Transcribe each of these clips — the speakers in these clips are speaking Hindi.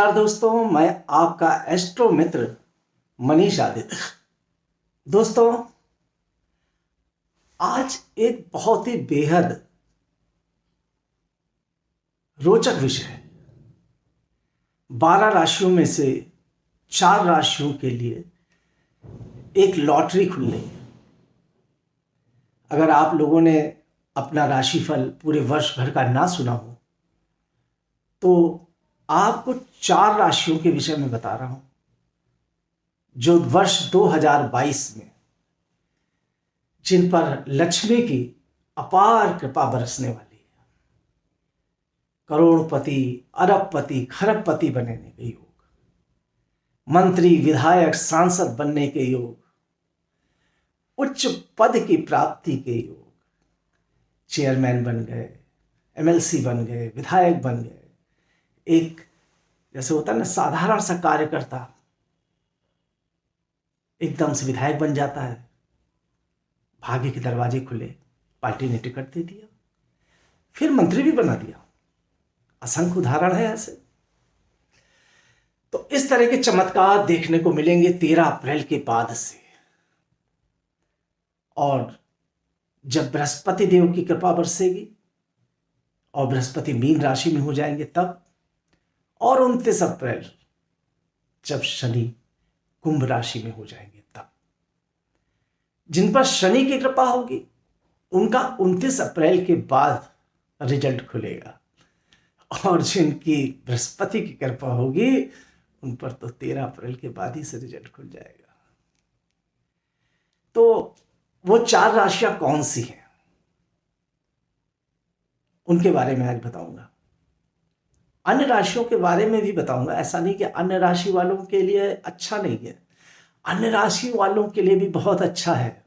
नमस्कार दोस्तों, मैं आपका एस्ट्रो मित्र मनीष आदित्य। दोस्तों, आज एक बहुत ही बेहद रोचक विषय है। 12 राशियों में से 4 राशियों के लिए एक लॉटरी खुल रही है। अगर आप लोगों ने अपना राशिफल पूरे वर्ष भर का ना सुना हो तो आपको 4 राशियों के विषय में बता रहा हूं जो वर्ष 2022 में जिन पर लक्ष्मी की अपार कृपा बरसने वाली है। करोड़पति, अरबपति, खरबपति बनने के योग, मंत्री, विधायक, सांसद बनने के योग, उच्च पद की प्राप्ति के योग, चेयरमैन बन गए, एमएलसी बन गए, विधायक बन गए। एक जैसे होता है ना, साधारण सा कार्यकर्ता एकदम से विधायक बन जाता है। भाग्य के दरवाजे खुले, पार्टी ने टिकट दे दिया, फिर मंत्री भी बना दिया। असंख्य उदाहरण है ऐसे। तो इस तरह के चमत्कार देखने को मिलेंगे 13 अप्रैल के बाद से। और जब बृहस्पति देव की कृपा बरसेगी और बृहस्पति मीन राशि में हो जाएंगे तब, और 29 अप्रैल जब शनि कुंभ राशि में हो जाएंगे तब, जिन पर शनि की कृपा होगी उनका 29 अप्रैल के बाद रिजल्ट खुलेगा, और जिनकी बृहस्पति की कृपा होगी उन पर तो 13 अप्रैल के बाद ही से रिजल्ट खुल जाएगा। तो वो 4 राशियां कौन सी हैं उनके बारे में आज बताऊंगा। अन्य राशियों के बारे में भी बताऊंगा। ऐसा नहीं कि अन्य राशि वालों के लिए अच्छा नहीं है, अन्य राशि वालों के लिए भी बहुत अच्छा है।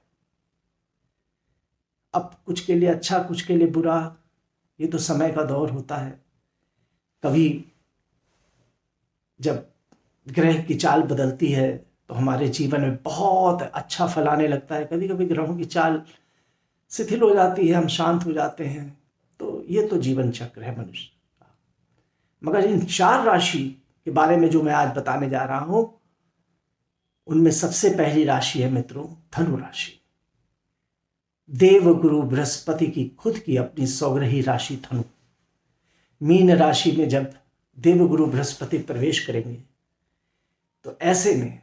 अब कुछ के लिए अच्छा, कुछ के लिए बुरा, ये तो समय का दौर होता है। कभी जब ग्रह की चाल बदलती है तो हमारे जीवन में बहुत अच्छा फल आने लगता है। कभी कभी ग्रहों की चाल शिथिल हो जाती है, हम शांत हो जाते हैं। तो ये तो जीवन चक्र है मनुष्य का। मगर इन 4 राशि के बारे में जो मैं आज बताने जा रहा हूं, उनमें सबसे पहली राशि है मित्रों धनु राशि। देवगुरु बृहस्पति की खुद की अपनी स्वग्रही राशि धनु। मीन राशि में जब देवगुरु बृहस्पति प्रवेश करेंगे तो ऐसे में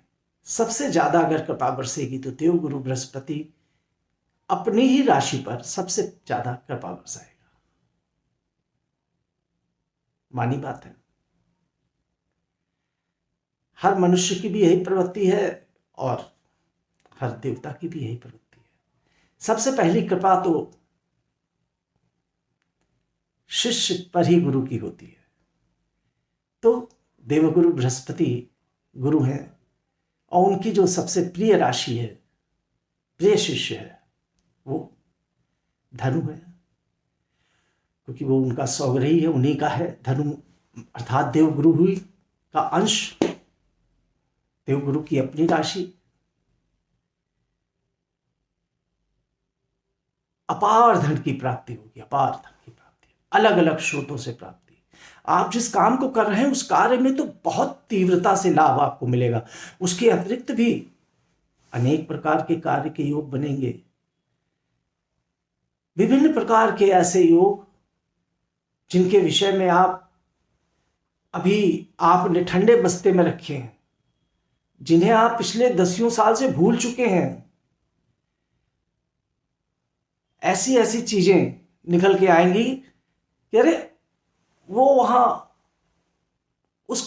सबसे ज्यादा अगर कृपा बरसेगी तो देवगुरु बृहस्पति अपनी ही राशि पर सबसे ज्यादा कृपा बरसाएगा। मानी बात है। हर मनुष्य की भी यही प्रवृत्ति है और हर देवता की भी यही प्रवृत्ति है। सबसे पहली कृपा तो शिष्य पर ही गुरु की होती है। तो देवगुरु बृहस्पति गुरु हैं और उनकी जो सबसे प्रिय राशि है, प्रिय शिष्य है, वो धनु है, क्योंकि वो उनका स्वग्रही है, उन्हीं का है। धनु अर्थात देवगुरु हुई का अंश, देवगुरु की अपनी राशि। अपार धन की प्राप्ति होगी, अपार धन की प्राप्ति, अलग अलग स्रोतों से प्राप्ति। आप जिस काम को कर रहे हैं उस कार्य में तो बहुत तीव्रता से लाभ आपको मिलेगा। उसके अतिरिक्त भी अनेक प्रकार के कार्य के योग बनेंगे। विभिन्न प्रकार के ऐसे योग जिनके विषय में आप अभी आपने ठंडे बस्ते में रखे हैं, जिन्हें आप पिछले 10 साल से भूल चुके हैं। ऐसी ऐसी चीजें निकल के आएंगी कि अरे वो वहां उस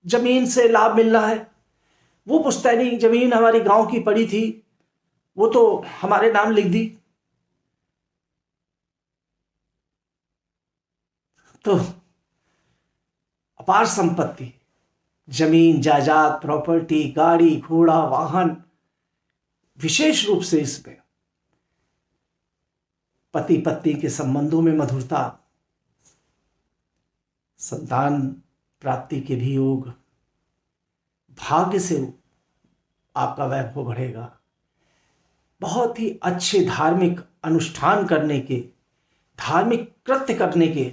जमीन से लाभ मिलना है, वो पुश्तैनी जमीन हमारी गांव की पड़ी थी, वो तो हमारे नाम लिख दी। तो अपार संपत्ति, जमीन जायदाद, प्रॉपर्टी, गाड़ी घोड़ा वाहन, विशेष रूप से इसमें पति पत्नी के संबंधों में मधुरता, संतान प्राप्ति के भी योग, भाग्य से आपका वैभव बढ़ेगा। बहुत ही अच्छे धार्मिक अनुष्ठान करने के, धार्मिक कृत्य करने के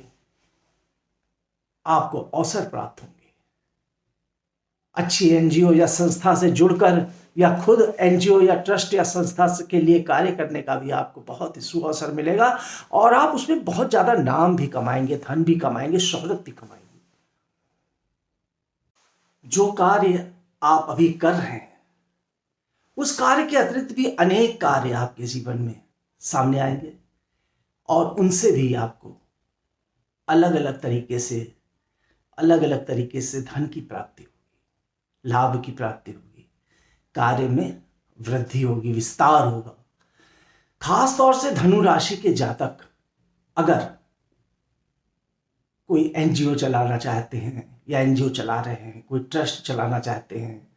आपको अवसर प्राप्त होंगे। अच्छी एनजीओ या संस्था से जुड़कर या खुद एनजीओ या ट्रस्ट या संस्था के लिए कार्य करने का भी आपको बहुत ही सुअवसर मिलेगा और आप उसमें बहुत ज़्यादा नाम भी कमाएंगे, धन भी कमाएंगे, शोहरत भी कमाएंगे। जो कार्य आप अभी कर रहे हैं उस कार्य के अतिरिक्त भी अनेक कार्य आपके जीवन में सामने आएंगे और उनसे भी आपको अलग अलग तरीके से धन की प्राप्ति होगी, लाभ की प्राप्ति होगी, कार्य में वृद्धि होगी, विस्तार होगा। खास तौर से धनु राशि के जातक अगर कोई एनजीओ चलाना चाहते हैं या एनजीओ चला रहे हैं, कोई ट्रस्ट चलाना चाहते हैं,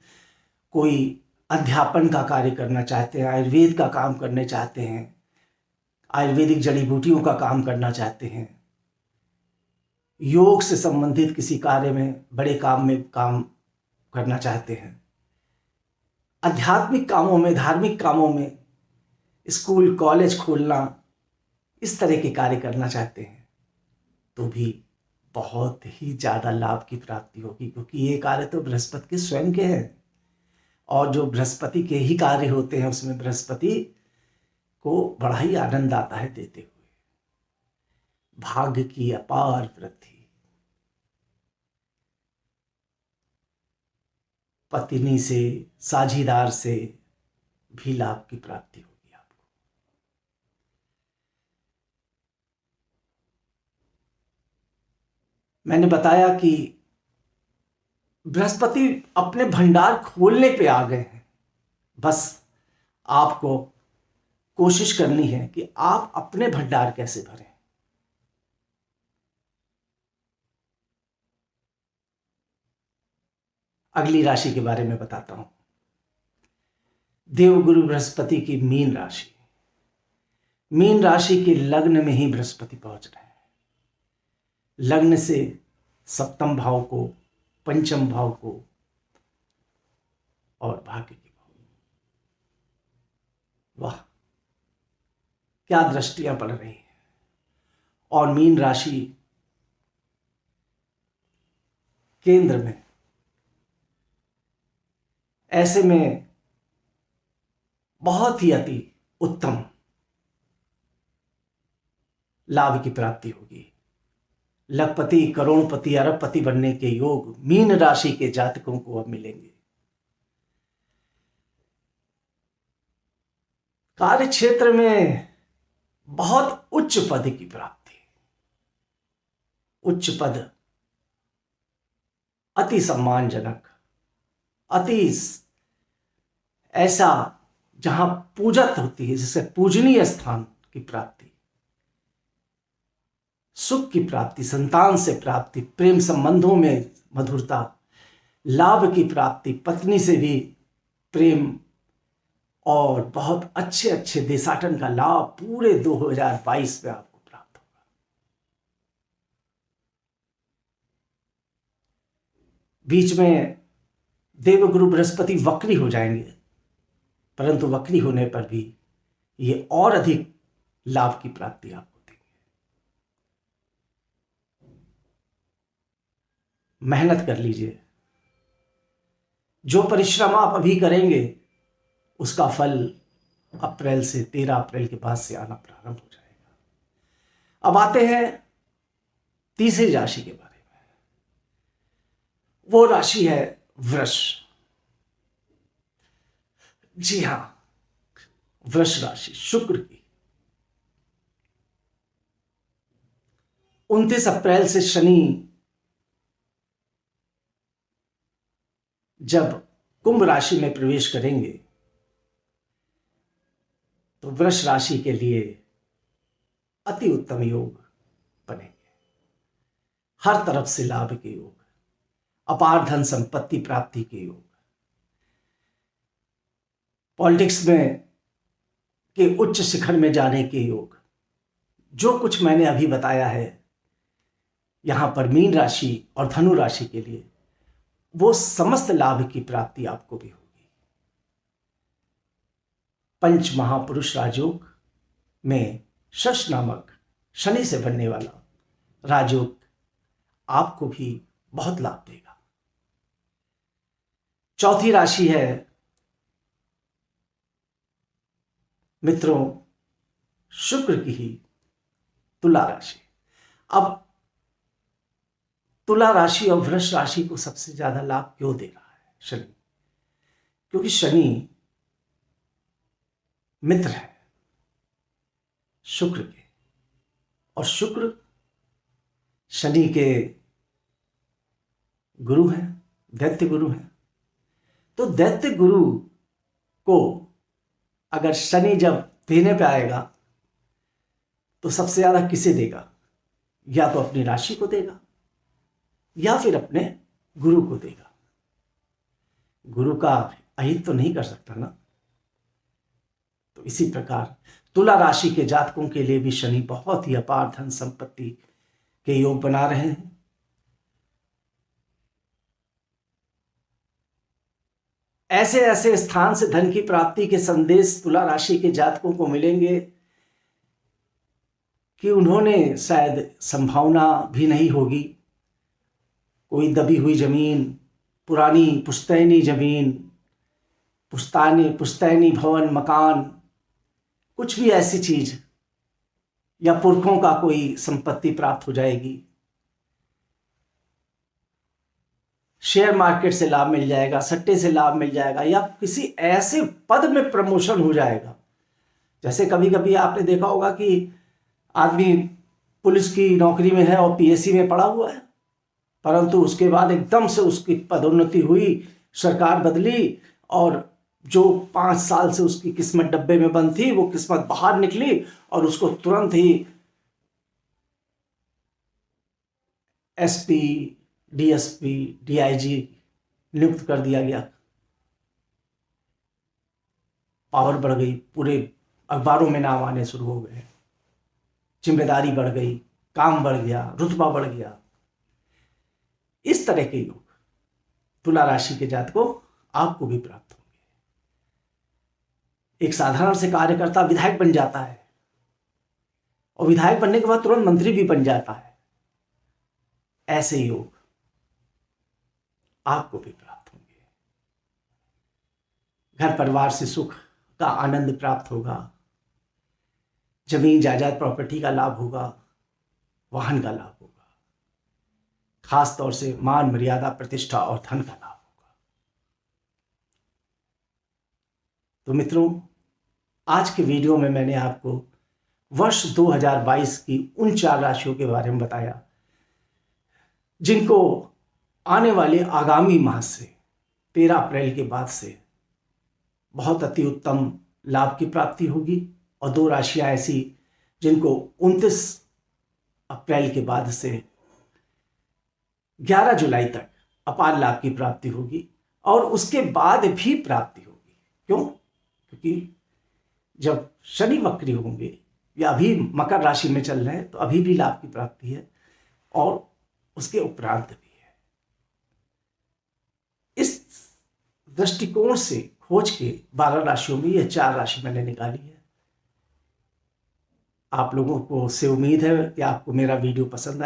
कोई अध्यापन का कार्य करना चाहते हैं, आयुर्वेद का काम करने चाहते हैं, आयुर्वेदिक जड़ी बूटियों का काम करना चाहते हैं, योग से संबंधित किसी कार्य में, बड़े काम में काम करना चाहते हैं, आध्यात्मिक कामों में, धार्मिक कामों में, स्कूल कॉलेज खोलना, इस तरह के कार्य करना चाहते हैं, तो भी बहुत ही ज़्यादा लाभ की प्राप्ति होगी, क्योंकि ये कार्य तो बृहस्पति के स्वयं के हैं और जो बृहस्पति के ही कार्य होते हैं उसमें बृहस्पति को बड़ा ही आनंद आता है देते हुए। भाग्य की अपार वृद्धि, पत्नी से, साझीदार से भी लाभ की प्राप्ति होगी आपको। मैंने बताया कि बृहस्पति अपने भंडार खोलने पे आ गए हैं, बस आपको कोशिश करनी है कि आप अपने भंडार कैसे भरें। अगली राशि के बारे में बताता हूं। देवगुरु बृहस्पति की मीन राशि, मीन राशि के लग्न में ही बृहस्पति पहुंच रहे हैं। लग्न से सप्तम भाव को, पंचम भाव को और भाग्य के भाव। वाह, क्या दृष्टियां पड़ रही हैं। और मीन राशि केंद्र में, ऐसे में बहुत ही अति उत्तम लाभ की प्राप्ति होगी। लखपति, करोड़पति, अरबपति बनने के योग मीन राशि के जातकों को अब मिलेंगे। कार्य क्षेत्र में बहुत उच्च पद की प्राप्ति, उच्च पद अति सम्मानजनक, अति ऐसा जहां पूजत होती है, जैसे पूजनीय स्थान की प्राप्ति, सुख की प्राप्ति, संतान से प्राप्ति, प्रेम संबंधों में मधुरता, लाभ की प्राप्ति, पत्नी से भी प्रेम और बहुत अच्छे अच्छे देशाटन का लाभ पूरे 2022 में आपको प्राप्त होगा। बीच में देवगुरु बृहस्पति वक्री हो जाएंगे, परंतु वक्री होने पर भी ये और अधिक लाभ की प्राप्ति आपको देंगे। मेहनत कर लीजिए, जो परिश्रम आप अभी करेंगे उसका फल अप्रैल से 13 अप्रैल के बाद से आना प्रारंभ हो जाएगा। अब आते हैं तीसरी राशि के बारे में। वो राशि है वृष। जी हां, वृष राशि शुक्र की। 29 अप्रैल से शनि जब कुंभ राशि में प्रवेश करेंगे तो वृष राशि के लिए अति उत्तम योग बनेंगे। हर तरफ से लाभ के योग, अपार धन संपत्ति प्राप्ति के योग, पॉलिटिक्स में के उच्च शिखर में जाने के योग, जो कुछ मैंने अभी बताया है यहां पर मीन राशि और धनु राशि के लिए, वो समस्त लाभ की प्राप्ति आपको भी होगी। पंच महापुरुष राजयोग में शश नामक शनि से बनने वाला राजयोग आपको भी बहुत लाभ देगा। चौथी राशि है मित्रों शुक्र की ही तुला राशि। अब तुला राशि और वृष राशि को सबसे ज्यादा लाभ क्यों दे रहा है शनि? क्योंकि शनि मित्र है शुक्र के, और शुक्र शनि के गुरु हैं, दैत्य गुरु हैं। तो दैत्य गुरु को अगर शनि जब देने पे आएगा तो सबसे ज्यादा किसे देगा? या तो अपनी राशि को देगा या फिर अपने गुरु को देगा। गुरु का अहित तो नहीं कर सकता ना। तो इसी प्रकार तुला राशि के जातकों के लिए भी शनि बहुत ही अपार धन संपत्ति के योग बना रहे हैं। ऐसे ऐसे स्थान से धन की प्राप्ति के संदेश तुला राशि के जातकों को मिलेंगे कि उन्होंने शायद संभावना भी नहीं होगी। कोई दबी हुई जमीन, पुरानी पुश्तैनी जमीन, पुश्तैनी भवन, मकान, कुछ भी ऐसी चीज, या पुरखों का कोई संपत्ति प्राप्त हो जाएगी। शेयर मार्केट से लाभ मिल जाएगा, सट्टे से लाभ मिल जाएगा, या किसी ऐसे पद में प्रमोशन हो जाएगा। जैसे कभी कभी आपने देखा होगा कि आदमी पुलिस की नौकरी में है और पीएससी में पड़ा हुआ है, परंतु उसके बाद एकदम से उसकी पदोन्नति हुई, सरकार बदली, और जो 5 साल से उसकी किस्मत डब्बे में बंद थी वो किस्मत बाहर निकली और उसको तुरंत ही एसपी, डीएसपी, डीआईजी नियुक्त कर दिया गया। पावर बढ़ गई, पूरे अखबारों में नाम आने शुरू हो गए, जिम्मेदारी बढ़ गई, काम बढ़ गया, रुतबा बढ़ गया। इस तरह के योग तुला राशि के जातकों आपको भी प्राप्त होंगे। एक साधारण से कार्यकर्ता विधायक बन जाता है, और विधायक बनने के बाद तुरंत मंत्री भी बन जाता है। ऐसे योग आपको भी प्राप्त होंगे। घर परिवार से सुख का आनंद प्राप्त होगा, जमीन जायदाद प्रॉपर्टी का लाभ होगा, वाहन का लाभ होगा, खास तौर से मान मर्यादा प्रतिष्ठा और धन का लाभ होगा। तो मित्रों, आज के वीडियो में मैंने आपको वर्ष 2022 की उन 4 राशियों के बारे में बताया जिनको आने वाले आगामी माह से 13 अप्रैल के बाद से बहुत अति उत्तम लाभ की प्राप्ति होगी, और 2 राशियां ऐसी जिनको 29 अप्रैल के बाद से 11 जुलाई तक अपार लाभ की प्राप्ति होगी, और उसके बाद भी प्राप्ति होगी। क्यों? क्योंकि जब शनि वक्री होंगे या अभी मकर राशि में चल रहे हैं तो अभी भी लाभ की प्राप्ति है, और उसके उपरांत भी है। इस दृष्टिकोण से खोज के 12 राशियों में यह 4 राशि मैंने निकाली है। आप लोगों को से उम्मीद है कि आपको मेरा वीडियो पसंद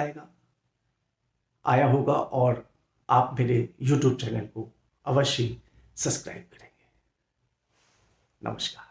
आया होगा, और आप मेरे YouTube चैनल को अवश्य सब्सक्राइब करेंगे। नमस्कार।